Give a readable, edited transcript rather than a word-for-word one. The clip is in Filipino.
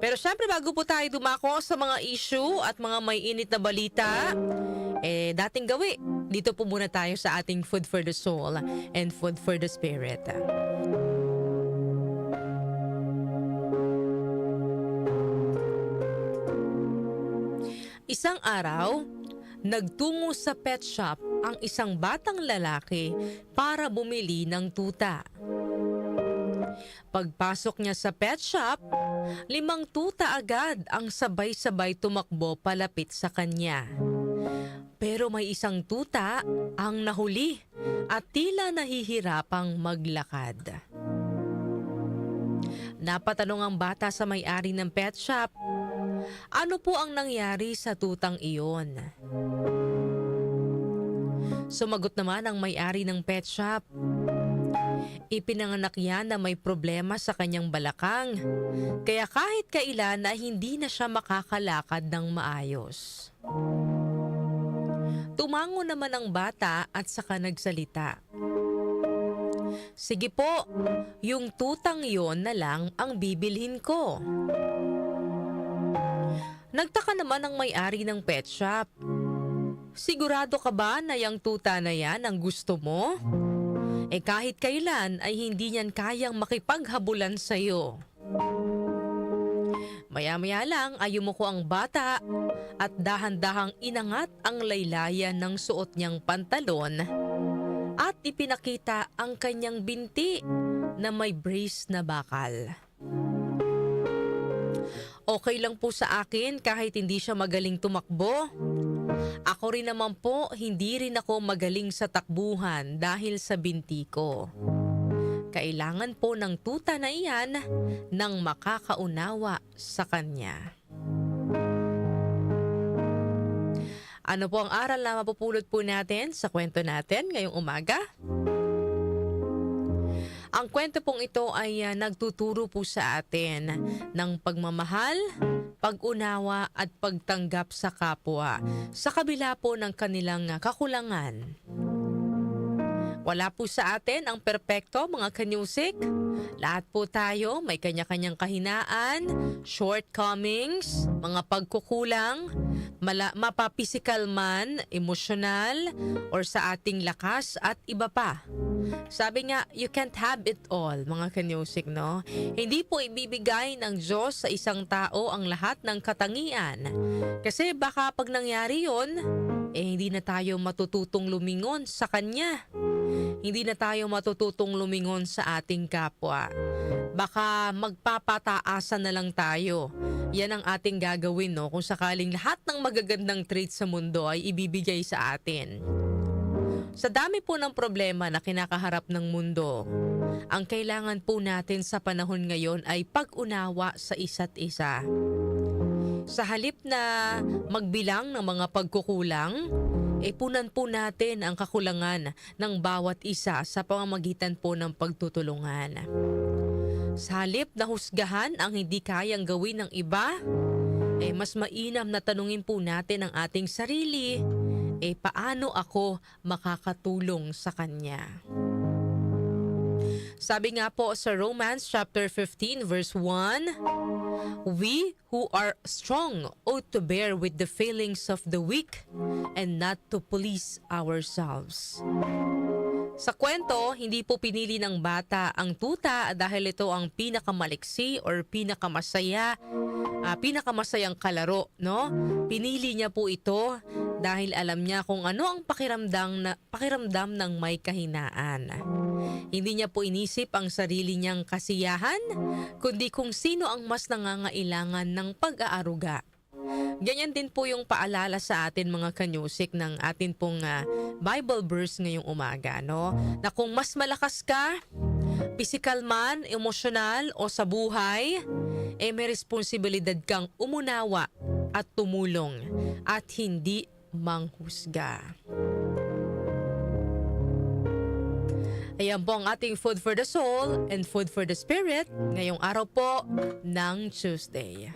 Pero syempre bago po tayo dumako sa mga issue at mga may init na balita, dating gawi. Dito po muna tayo sa ating Food for the Soul and Food for the Spirit. Isang araw, nagtungo sa pet shop ang isang batang lalaki para bumili ng tuta. Pagpasok niya sa pet shop, 5 tuta agad ang sabay-sabay tumakbo palapit sa kanya. Pero may isang tuta ang nahuli at tila nahihirapang maglakad. Napatanong ang bata sa may-ari ng pet shop, ano po ang nangyari sa tutang iyon? Sumagot naman ang may-ari ng pet shop, ipinanganak yan na may problema sa kanyang balakang, kaya kahit kailan na hindi na siya makakalakad ng maayos. Tumango naman ang bata at saka nagsalita. Sige po, yung tutang yon na lang ang bibilhin ko. Nagtaka naman ang may-ari ng pet shop. Sigurado ka ba na yung tuta na yan ang gusto mo? Kahit kailan ay hindi niyan kayang makipaghabulan sa'yo. Maya-maya lang ay yumuko ang bata at dahan-dahang inangat ang laylayan ng suot niyang pantalon at ipinakita ang kanyang binti na may brace na bakal. Okay lang po sa akin kahit hindi siya magaling tumakbo. Ako rin naman po, hindi rin ako magaling sa takbuhan dahil sa binti ko. Kailangan po ng tuta na iyan ng makakaunawa sa kanya. Ano po ang aral na mapupulot po natin sa kwento natin ngayong umaga? Ang kwento pong ito ay nagtuturo po sa atin ng pagmamahal, pag-unawa at pagtanggap sa kapwa sa kabila po ng kanilang kakulangan. Wala po sa atin ang perpekto, mga kanyusik. Lahat po tayo may kanya-kanyang kahinaan, shortcomings, mga pagkukulang, mapa-physical man, emosyonal, or sa ating lakas at iba pa. Sabi nga, you can't have it all, mga kanyusik, no? Hindi po ibibigay ng Diyos sa isang tao ang lahat ng katangian. Kasi baka pag nangyari yun, hindi na tayo matututong lumingon sa Kanya. Hindi na tayo matututong lumingon sa ating kapwa. Baka magpapataasan na lang tayo. Yan ang ating gagawin, no? Kung sakaling lahat ng magagandang traits sa mundo ay ibibigay sa atin. Sa dami po ng problema na kinakaharap ng mundo, ang kailangan po natin sa panahon ngayon ay pag-unawa sa isa't isa. Sa halip na magbilang ng mga pagkukulang, punan po natin ang kakulangan ng bawat isa sa pamamagitan po ng pagtutulungan. Sa halip na husgahan ang hindi kayang gawin ng iba, mas mainam na tanungin po natin ang ating sarili, paano ako makakatulong sa kanya? Sabi nga po sa Romans chapter 15 verse 1, we who are strong ought to bear with the failings of the weak and not to please ourselves. Sa kwento, hindi po pinili ng bata ang tuta dahil ito ang pinakamaliksi or pinakamasayang kalaro, no? Pinili niya po ito dahil alam niya kung ano ang pakiramdam ng may kahinaan. Hindi niya po inisip ang sarili niyang kasiyahan, kundi kung sino ang mas nangangailangan ng pag-aaruga. Ganyan din po yung paalala sa atin, mga kanyusik, ng atin pong Bible verse ngayong umaga, no? Na kung mas malakas ka, physical man, emosyonal o sa buhay, may responsibilidad kang umunawa at tumulong at hindi manghusga. Ayan po ang ating Food for the Soul and Food for the Spirit ngayong araw po ng Tuesday.